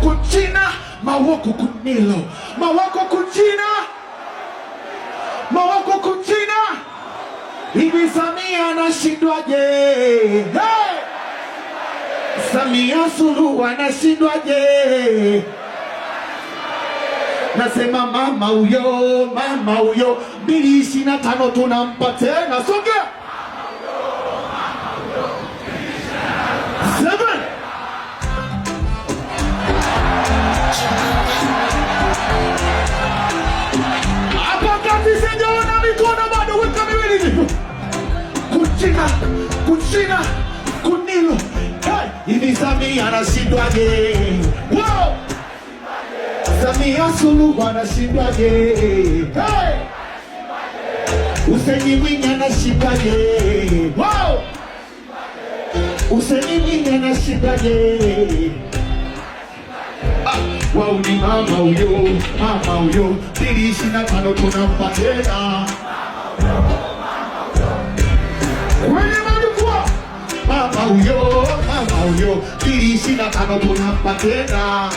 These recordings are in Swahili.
kuchina, mawoko kunilo, mawoko kuchina, mawoko kuchina. Hivi Samia anashindwaje? Hey! Samia Suluhu anashindwaje? Nasema mama huyo, 2025 tunampa tena. Songa. Seven. Hapa kati sijaona mikono bado, weka miwili. Kuchina, kunilo. Hey, hivi Samia anashindwaje? Wow! Samia Suluhu anashindwaje? Hey! Hussein Mwinyi anashindwaje? Wow! Hussein Mwinyi anashindwaje? Wao ni mama huyo, 2025 tunampa tena. Kwenye majukwaa, mama huyo, 2025 tunampa tena.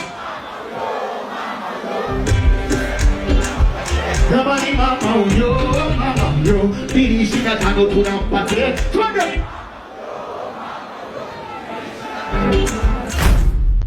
Jamani mama huyo, 2025 tunampa tena.